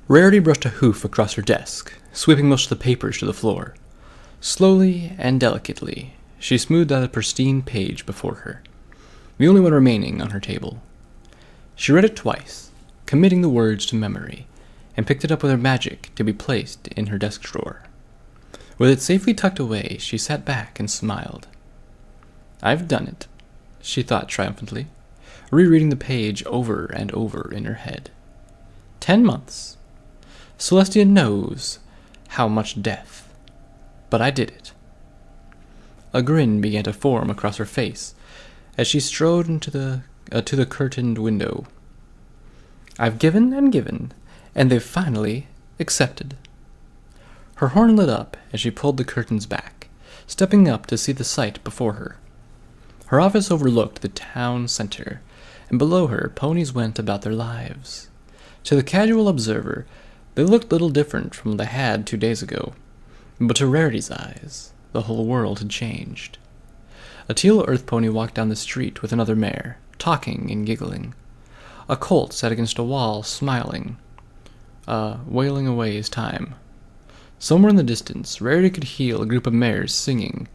Rarity brushed a hoof across her desk, sweeping most of the papers to the floor. Slowly and delicately, she smoothed out a pristine page before her, the only one remaining on her table. She read it twice, committing the words to memory, and picked it up with her magic to be placed in her desk drawer. With it safely tucked away, she sat back and smiled. "I've done it," she thought triumphantly, rereading the page over and over in her head. 10 months. Celestia knows how much death. But I did it. A grin began to form across her face as she strode into to the curtained window. I've given and given, and they've finally accepted. Her horn lit up as she pulled the curtains back, stepping up to see the sight before her. Her office overlooked the town center, and below her ponies went about their lives. To the casual observer, they looked little different from what they had 2 days ago, but to Rarity's eyes, the whole world had changed. A teal earth pony walked down the street with another mare, talking and giggling. A colt sat against a wall, smiling, wailing away his time. Somewhere in the distance, Rarity could hear a group of mares singing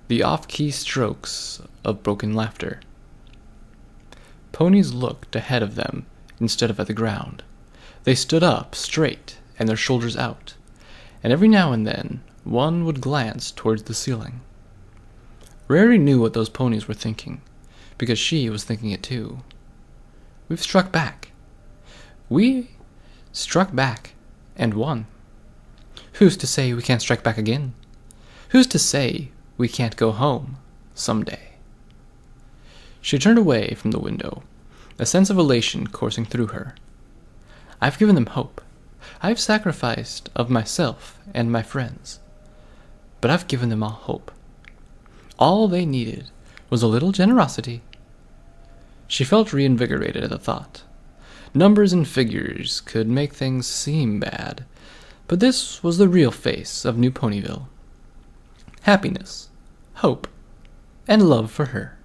the off-key strokes of broken laughter. Ponies looked ahead of them instead of at the ground. They stood up straight and their shoulders out, and every now and then one would glance towards the ceiling. Rarity knew what those ponies were thinking, because she was thinking it too. We've struck back. We struck back and won. Who's to say we can't strike back again? Who's to say we can't go home someday? She turned away from the window, a sense of elation coursing through her. I've given them hope. I've sacrificed of myself and my friends. But I've given them all hope. All they needed was a little generosity. She felt reinvigorated at the thought. Numbers and figures could make things seem bad, but this was the real face of New Ponyville. Happiness, hope, and love for her.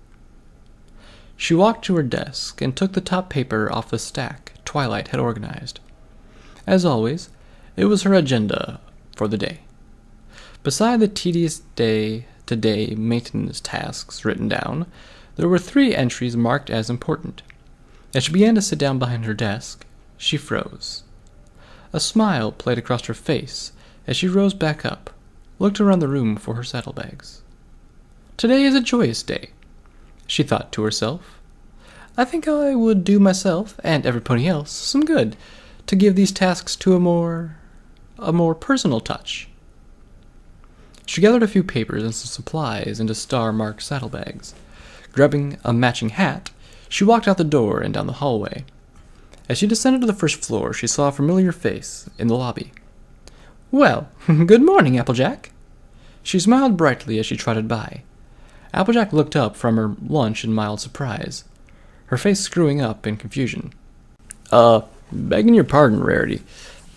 She walked to her desk and took the top paper off the stack Twilight had organized. As always, it was her agenda for the day. Beside the tedious day-to-day maintenance tasks written down, there were 3 entries marked as important. As she began to sit down behind her desk, she froze. A smile played across her face as she rose back up, looked around the room for her saddlebags. Today is a joyous day, she thought to herself. I think I would do myself, and every pony else, some good, to give these tasks to a more personal touch. She gathered a few papers and some supplies into star-marked saddlebags. Grabbing a matching hat, she walked out the door and down the hallway. As she descended to the first floor, she saw a familiar face in the lobby. Well, good morning, Applejack. She smiled brightly as she trotted by. Applejack looked up from her lunch in mild surprise, her face screwing up in confusion. Begging your pardon, Rarity,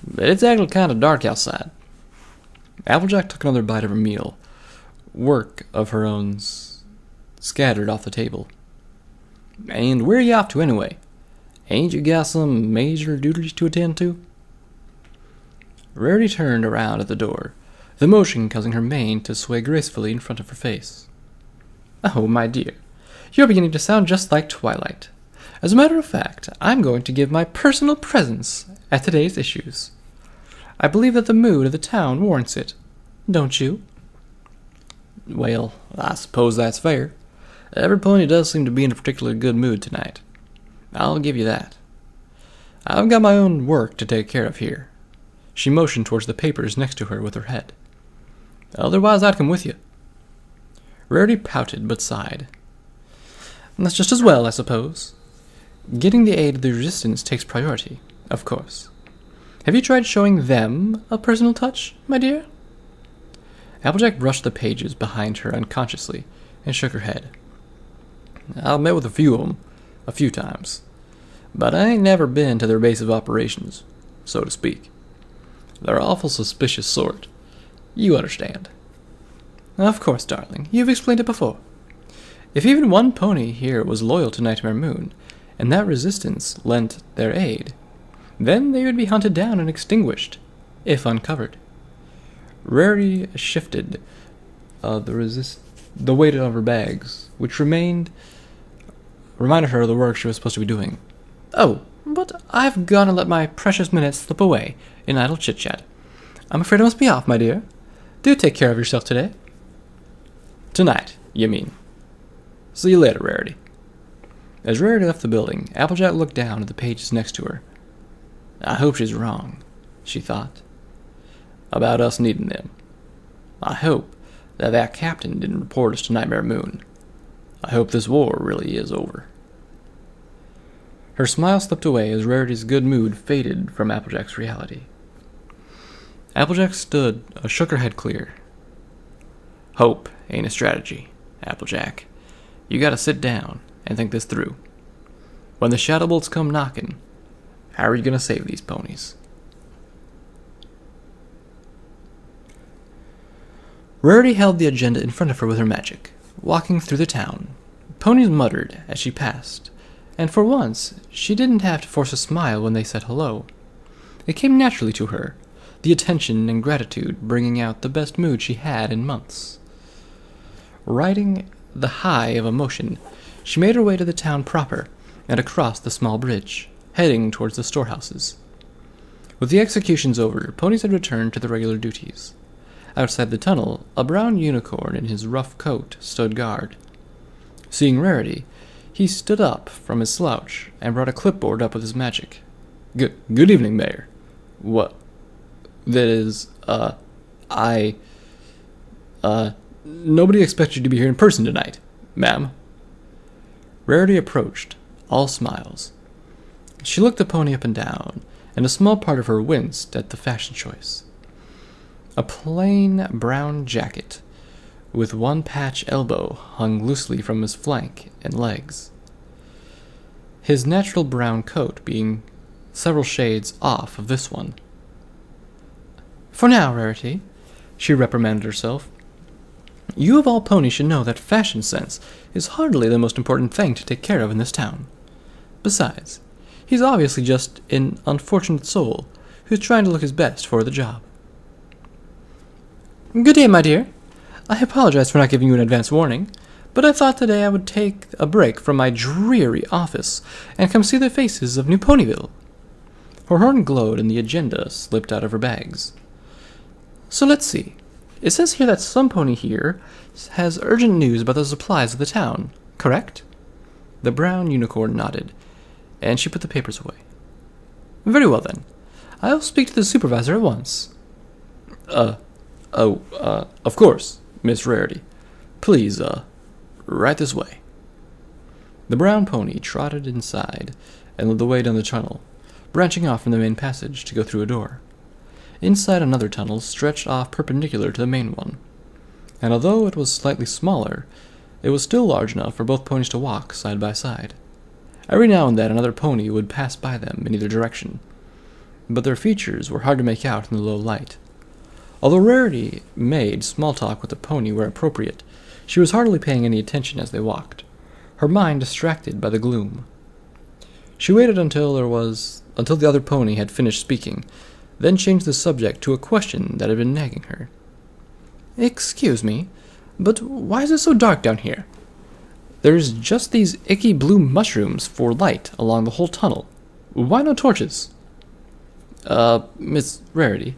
but it's actually kind of dark outside. Applejack took another bite of her meal, work of her own scattered off the table. And where are you off to anyway? Ain't you got some major duties to attend to? Rarity turned around at the door, the motion causing her mane to sway gracefully in front of her face. Oh, my dear, you're beginning to sound just like Twilight. As a matter of fact, I'm going to give my personal presence at today's issues. I believe that the mood of the town warrants it, don't you? Well, I suppose that's fair. Every pony does seem to be in a particularly good mood tonight. I'll give you that. I've got my own work to take care of here. She motioned towards the papers next to her with her head. Otherwise, I'd come with you. Rarity pouted but sighed. That's just as well, I suppose. Getting the aid of the resistance takes priority, of course. Have you tried showing them a personal touch, my dear? Applejack brushed the pages behind her unconsciously and shook her head. I've met with a few of them, a few times, but I ain't never been to their base of operations, so to speak. They're awful suspicious sort. You understand. Of course, darling. You've explained it before. If even one pony here was loyal to Nightmare Moon, and that resistance lent their aid, Then they would be hunted down and extinguished, if uncovered. Rarity shifted the weight of her bags, which reminded her of the work she was supposed to be doing. Oh, but I've gone and let my precious minutes slip away in idle chit-chat. I'm afraid I must be off, my dear. Do take care of yourself today. Tonight, you mean. See you later, Rarity. As Rarity left the building, Applejack looked down at the pages next to her. I hope she's wrong, she thought, about us needing them. I hope that captain didn't report us to Nightmare Moon. I hope this war really is over. Her smile slipped away as Rarity's good mood faded from Applejack's reality. Applejack shook her head clear. Hope ain't a strategy, Applejack. You gotta sit down and think this through. When the shadow bolts come knocking, how are you gonna save these ponies? Rarity held the agenda in front of her with her magic, walking through the town. Ponies muttered as she passed, and for once she didn't have to force a smile when they said hello. It came naturally to her, the attention and gratitude bringing out the best mood she had in months. Riding the high of emotion, she made her way to the town proper and across the small bridge, heading towards the storehouses. With the executions over, ponies had returned to their regular duties. Outside the tunnel, a brown unicorn in his rough coat stood guard. Seeing Rarity, he stood up from his slouch and brought a clipboard up with his magic. Good evening, Mayor. What? That is, nobody expects you to be here in person tonight, ma'am. Rarity approached, all smiles. She looked the pony up and down, and a small part of her winced at the fashion choice. A plain brown jacket, with one patch elbow hung loosely from his flank and legs. His natural brown coat being several shades off of this one. For now, Rarity, she reprimanded herself. You of all ponies should know that fashion sense is hardly the most important thing to take care of in this town. Besides, he's obviously just an unfortunate soul who's trying to look his best for the job. Good day, my dear. I apologize for not giving you an advance warning, but I thought today I would take a break from my dreary office and come see the faces of New Ponyville. Her horn glowed and the agenda slipped out of her bags. So let's see. It says here that some pony here has urgent news about the supplies of the town, correct? The brown unicorn nodded, and she put the papers away. Very well then. I'll speak to the supervisor at once. Of course, Miss Rarity. Please, right this way. The brown pony trotted inside and led the way down the tunnel, branching off from the main passage to go through a door. Inside, another tunnel stretched off perpendicular to the main one, and although it was slightly smaller, it was still large enough for both ponies to walk side by side. Every now and then another pony would pass by them in either direction, but their features were hard to make out in the low light. Although Rarity made small talk with the pony where appropriate, she was hardly paying any attention as they walked, her mind distracted by the gloom. She waited until the other pony had finished speaking, then changed the subject to a question that had been nagging her. Excuse me, but why is it so dark down here? There's just these icky blue mushrooms for light along the whole tunnel. Why no torches? Miss Rarity,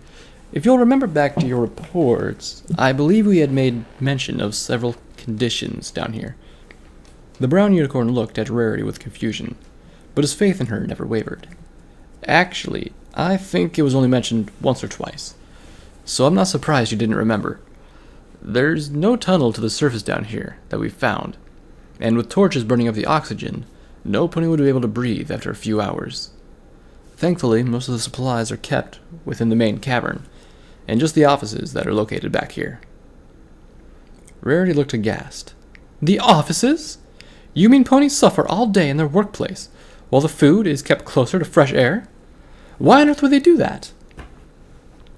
if you'll remember back to your reports, I believe we had made mention of several conditions down here. The brown unicorn looked at Rarity with confusion, but his faith in her never wavered. Actually, I think it was only mentioned once or twice, so I'm not surprised you didn't remember. There's no tunnel to the surface down here that we've found, and with torches burning up the oxygen, no pony would be able to breathe after a few hours. Thankfully, most of the supplies are kept within the main cavern, and just the offices that are located back here. Rarity looked aghast. The offices? You mean ponies suffer all day in their workplace, while the food is kept closer to fresh air? Why on earth would they do that?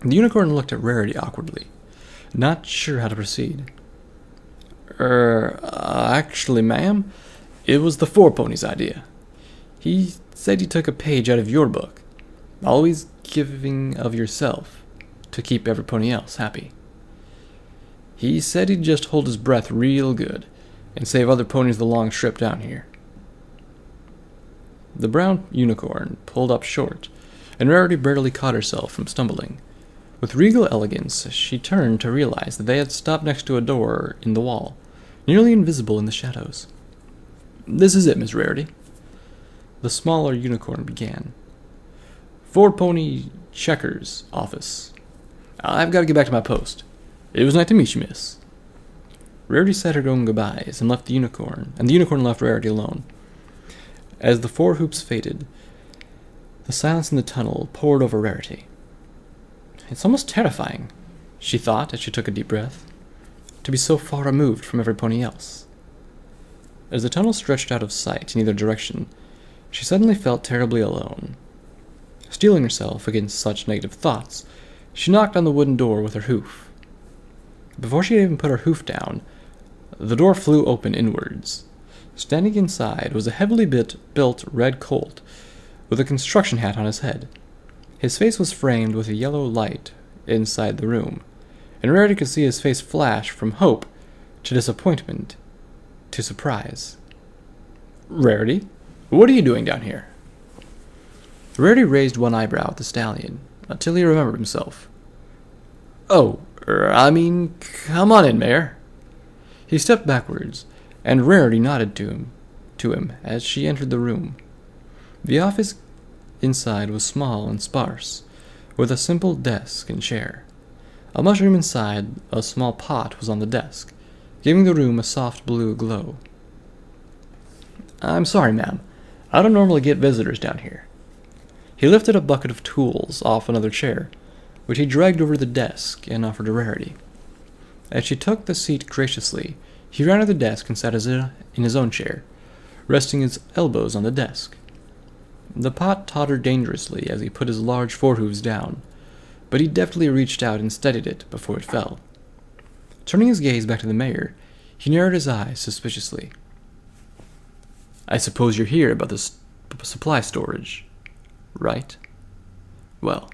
The unicorn looked at Rarity awkwardly, not sure how to proceed. Actually, ma'am, it was the four ponies' idea. He said he took a page out of your book. always giving of yourself to keep everybody else happy. He said he'd just hold his breath real good and save other ponies the long trip down here. The brown unicorn pulled up short, and Rarity barely caught herself from stumbling. With regal elegance, she turned to realize that they had stopped next to a door in the wall, nearly invisible in the shadows. "This is it, Miss Rarity," the smaller unicorn began. "4-pony checkers office. I've got to get back to my post. It was nice to meet you, miss." Rarity said her own goodbyes and left the unicorn, and the unicorn left Rarity alone. As the 4 hoops faded, the silence in the tunnel poured over Rarity. "It's almost terrifying," she thought as she took a deep breath, "to be so far removed from every pony else." As the tunnel stretched out of sight in either direction, she suddenly felt terribly alone. Steeling herself against such negative thoughts, she knocked on the wooden door with her hoof. Before she had even put her hoof down, the door flew open inwards. Standing inside was a heavily built red colt with a construction hat on his head. His face was framed with a yellow light inside the room, and Rarity could see his face flash from hope to disappointment to surprise. "Rarity, what are you doing down here?" Rarity raised one eyebrow at the stallion, until he remembered himself. "Oh, come on in, Mayor." He stepped backwards, and Rarity nodded to him as she entered the room. The office inside was small and sparse, with a simple desk and chair. A mushroom inside a small pot was on the desk, giving the room a soft blue glow. "I'm sorry, ma'am. I don't normally get visitors down here." He lifted a bucket of tools off another chair, which he dragged over the desk and offered to Rarity. As she took the seat graciously, he ran to the desk and sat in his own chair, resting his elbows on the desk. The pot tottered dangerously as he put his large forehooves down, but he deftly reached out and steadied it before it fell. Turning his gaze back to the mayor, he narrowed his eyes suspiciously. "I suppose you're here about the supply storage, right? Well,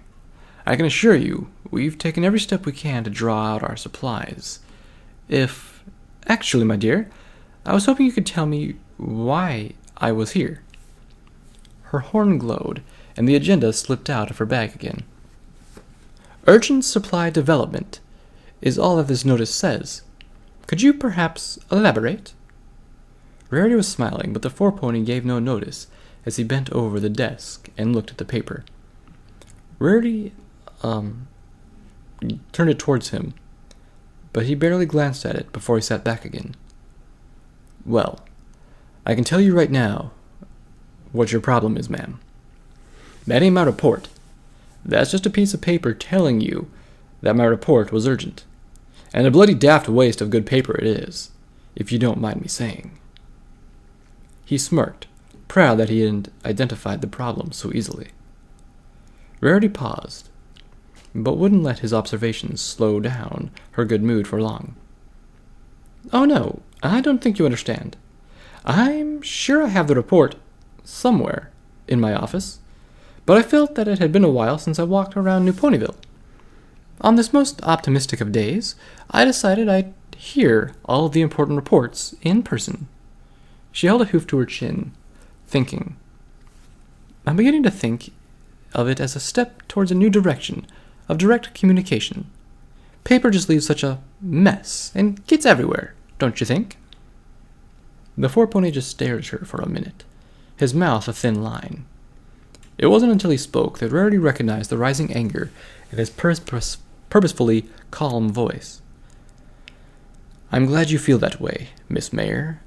I can assure you, we've taken every step we can to draw out our supplies. Actually, my dear, I was hoping you could tell me why I was here." Her horn glowed, and the agenda slipped out of her bag again. "Urgent supply development is all that this notice says. Could you perhaps elaborate?" Rarity was smiling, but the 4-pony gave no notice as he bent over the desk and looked at the paper. Rarity turned it towards him, but he barely glanced at it before he sat back again. "Well, I can tell you right now what your problem is, ma'am. That ain't my report. That's just a piece of paper telling you that my report was urgent. And a bloody daft waste of good paper it is, if you don't mind me saying." He smirked, proud that he had identified the problem so easily. Rarity paused, but wouldn't let his observations slow down her good mood for long. "Oh no, I don't think you understand. I'm sure I have the report somewhere in my office, but I felt that it had been a while since I walked around New Ponyville. On this most optimistic of days, I decided I'd hear all of the important reports in person." She held a hoof to her chin, thinking. "I'm beginning to think of it as a step towards a new direction of direct communication. Paper just leaves such a mess and gets everywhere, don't you think?" The 4-pony just stared at her for a minute, his mouth a thin line. It wasn't until he spoke that Rarity recognized the rising anger in his purposefully calm voice. "I'm glad you feel that way, Miss Mayor,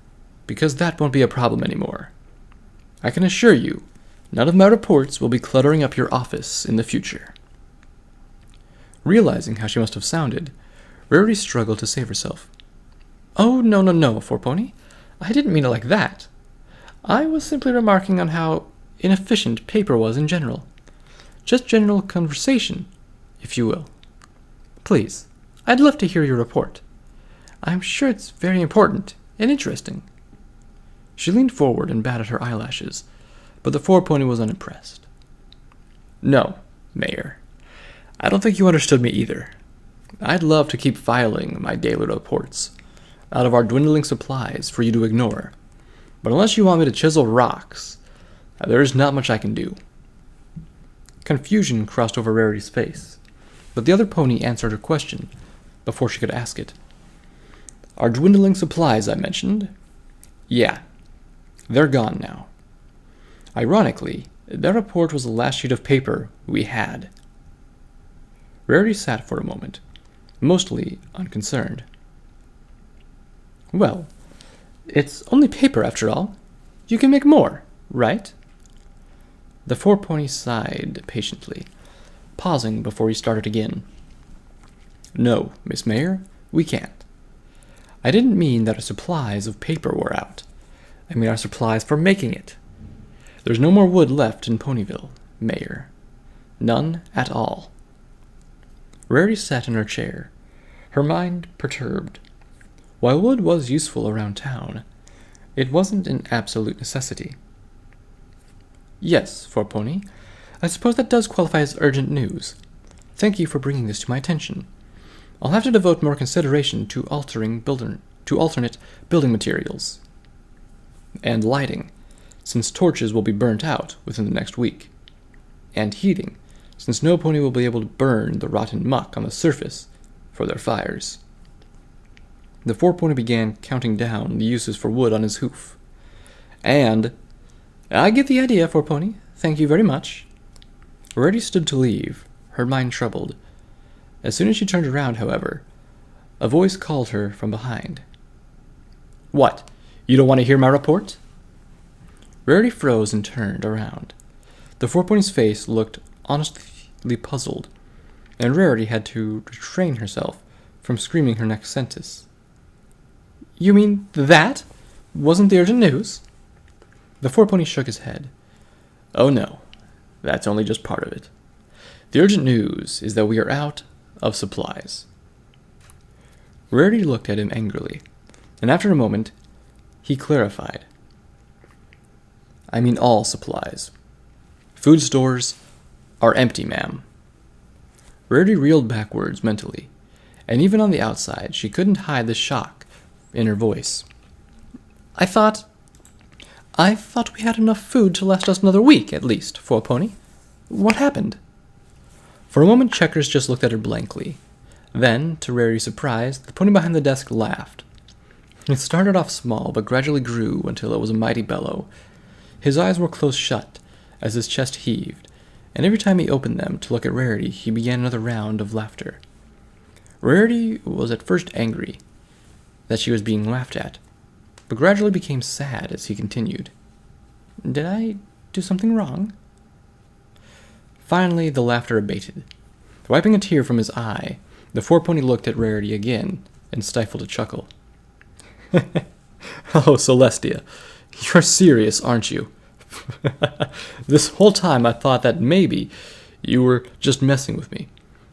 because that won't be a problem anymore. I can assure you, none of my reports will be cluttering up your office in the future." Realizing how she must have sounded, Rarity struggled to save herself. "Oh, no, 4-pony. I didn't mean it like that. I was simply remarking on how inefficient paper was in general. Just general conversation, if you will. Please, I'd love to hear your report. I'm sure it's very important and interesting." She leaned forward and batted her eyelashes, but the 4-pony was unimpressed. No, Mayor. I don't think you understood me either. I'd love to keep filing my daily reports out of our dwindling supplies for you to ignore. But unless you want me to chisel rocks, there is not much I can do. Confusion crossed over Rarity's face, but the other pony answered her question before she could ask it. Our dwindling supplies I mentioned? Yeah, they're gone now. Ironically, that report was the last sheet of paper we had. Rarity sat for a moment, mostly unconcerned. Well, it's only paper after all. You can make more, right? The four ponies sighed patiently, pausing before he started again. No, Miss Mayor, we can't. I didn't mean that our supplies of paper were out. I mean our supplies for making it. There's no more wood left in Ponyville, Mayor. None at all. Rarity sat in her chair, her mind perturbed. While wood was useful around town, it wasn't an absolute necessity. Yes, Four Pony, I suppose that does qualify as urgent news. Thank you for bringing this to my attention. I'll have to devote more consideration to alternate building materials and lighting, since torches will be burnt out within the next week, and heating, since no pony will be able to burn the rotten muck on the surface for their fires. The four pony began counting down the uses for wood on his hoof. And I get the idea, Four Pony. Thank you very much. Rarity stood to leave, her mind troubled. As soon as she turned around, however, a voice called her from behind. What? You don't want to hear my report? Rarity froze and turned around. The four pony's face looked honestly puzzled, and Rarity had to restrain herself from screaming her next sentence. You mean that wasn't the urgent news? The four pony shook his head. Oh no, that's only just part of it. The urgent news is that we are out of supplies. Rarity looked at him angrily, and after a moment, he clarified. I mean all supplies. Food stores are empty, ma'am. Rarity reeled backwards mentally, and even on the outside, she couldn't hide the shock in her voice. I thought we had enough food to last us another week, at least, Four Pony. What happened? For a moment, Checkers just looked at her blankly. Then, to Rarity's surprise, the pony behind the desk laughed. It started off small, but gradually grew until it was a mighty bellow. His eyes were close shut as his chest heaved, and every time he opened them to look at Rarity, he began another round of laughter. Rarity was at first angry that she was being laughed at, but gradually became sad as he continued. Did I do something wrong? Finally, the laughter abated. Wiping a tear from his eye, the four pony looked at Rarity again and stifled a chuckle. Oh, Celestia, you're serious, aren't you? This whole time I thought that maybe you were just messing with me,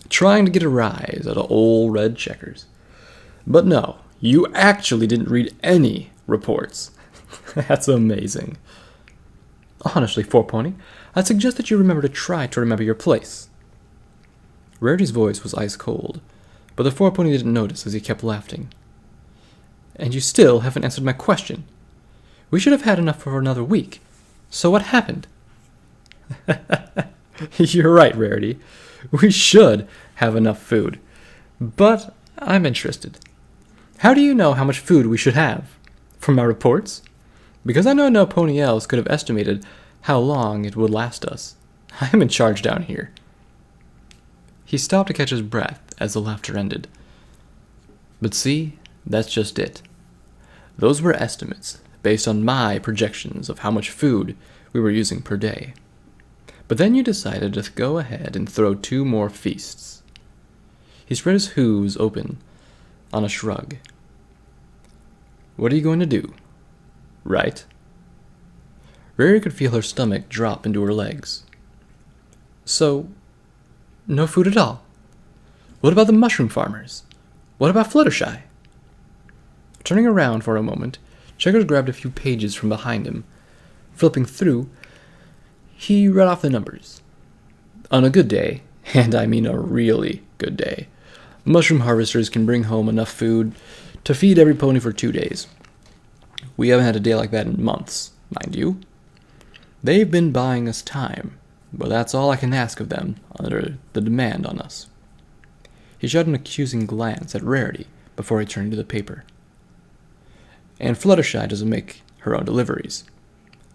trying to get a rise out of old red Checkers. But no, you actually didn't read any reports. That's amazing. Honestly, Four Pony, I'd suggest that you remember to try to remember your place. Rarity's voice was ice cold, but the Four Pony didn't notice as he kept laughing. And you still haven't answered my question. We should have had enough for another week. So what happened? You're right, Rarity. We should have enough food. But I'm interested. How do you know how much food we should have? From my reports? Because I know no pony else could have estimated how long it would last us. I'm in charge down here. He stopped to catch his breath as the laughter ended. But see, that's just it. Those were estimates based on my projections of how much food we were using per day. But then you decided to go ahead and throw 2 more feasts. He spread his hooves open on a shrug. What are you going to do? Right? Rarity could feel her stomach drop into her legs. So, no food at all? What about the mushroom farmers? What about Fluttershy? Turning around for a moment, Checkers grabbed a few pages from behind him. Flipping through, he read off the numbers. On a good day, and I mean a really good day, mushroom harvesters can bring home enough food to feed every pony for 2 days. We haven't had a day like that in months, mind you. They've been buying us time, but that's all I can ask of them under the demand on us. He shot an accusing glance at Rarity before he turned to the paper. And Fluttershy doesn't make her own deliveries.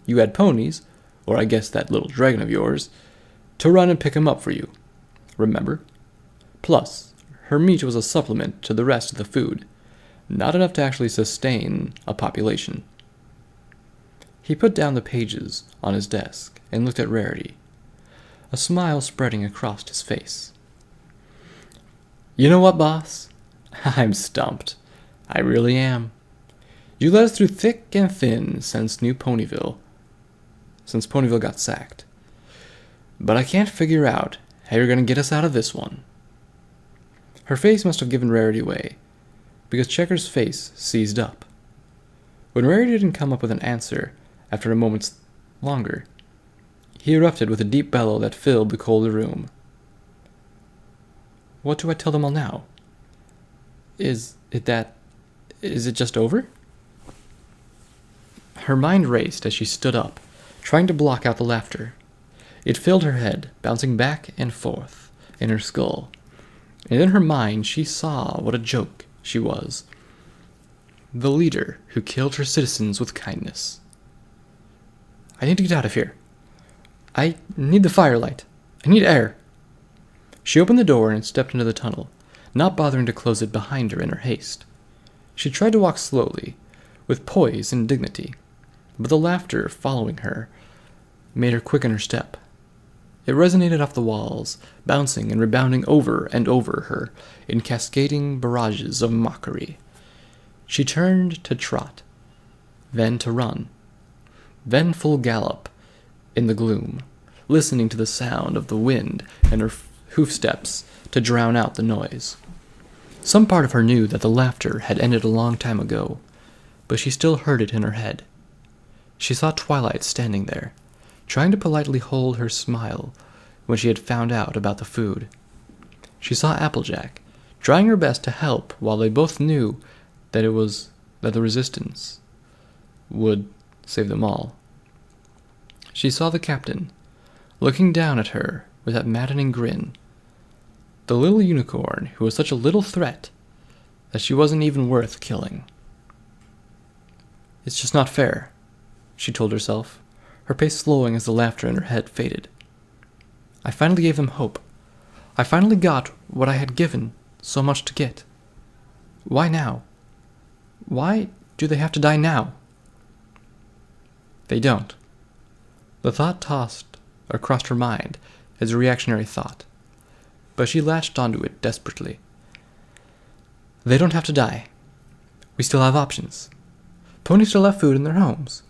You had ponies, or I guess that little dragon of yours, to run and pick him up for you. Remember? Plus, her meat was a supplement to the rest of the food, not enough to actually sustain a population. He put down the pages on his desk and looked at Rarity, a smile spreading across his face. You know what, boss? I'm stumped. I really am. You led us through thick and thin since Ponyville got sacked. But I can't figure out how you're going to get us out of this one. Her face must have given Rarity away, because Checker's face seized up. When Rarity didn't come up with an answer after a moment longer, he erupted with a deep bellow that filled the colder room. What do I tell them all now? Is it just over? Her mind raced as she stood up, trying to block out the laughter. It filled her head, bouncing back and forth in her skull, and in her mind she saw what a joke she was. The leader who killed her citizens with kindness. I need to get out of here. I need the firelight. I need air. She opened the door and stepped into the tunnel, not bothering to close it behind her in her haste. She tried to walk slowly, with poise and dignity, but the laughter following her made her quicken her step. It resonated off the walls, bouncing and rebounding over and over her in cascading barrages of mockery. She turned to trot, then to run, then full gallop in the gloom, listening to the sound of the wind and her hoof steps to drown out the noise. Some part of her knew that the laughter had ended a long time ago, but she still heard it in her head. She saw Twilight standing there, trying to politely hold her smile when she had found out about the food. She saw Applejack, trying her best to help while they both knew that the resistance would save them all. She saw the captain, looking down at her with that maddening grin. The little unicorn who was such a little threat that she wasn't even worth killing. It's just not fair, she told herself, her pace slowing as the laughter in her head faded. I finally gave them hope. I finally got what I had given so much to get. Why now? Why do they have to die now? They don't. The thought crossed her mind as a reactionary thought, but she latched onto it desperately. They don't have to die. We still have options. Ponies still have food in their homes.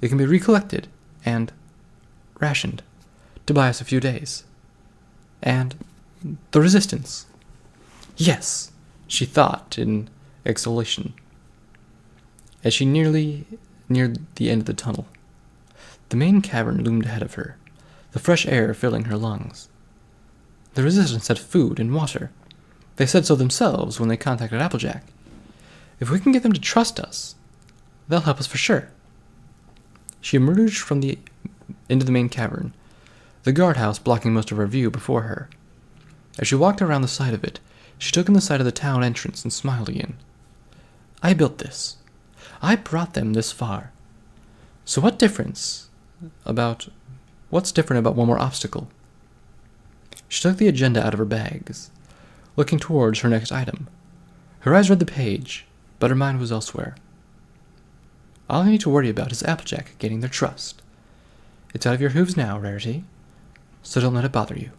It can be recollected and rationed to buy us a few days. And the resistance. Yes, she thought in exultation, as she nearly neared the end of the tunnel. The main cavern loomed ahead of her, the fresh air filling her lungs. The resistance had food and water. They said so themselves when they contacted Applejack. If we can get them to trust us, they'll help us for sure. She emerged into the main cavern, the guardhouse blocking most of her view before her. As she walked around the side of it, she took in the sight of the town entrance and smiled again. I built this. I brought them this far. So what's different about one more obstacle? She took the agenda out of her bags, looking towards her next item. Her eyes read the page, but her mind was elsewhere. All I need to worry about is Applejack gaining their trust. It's out of your hooves now, Rarity, so don't let it bother you.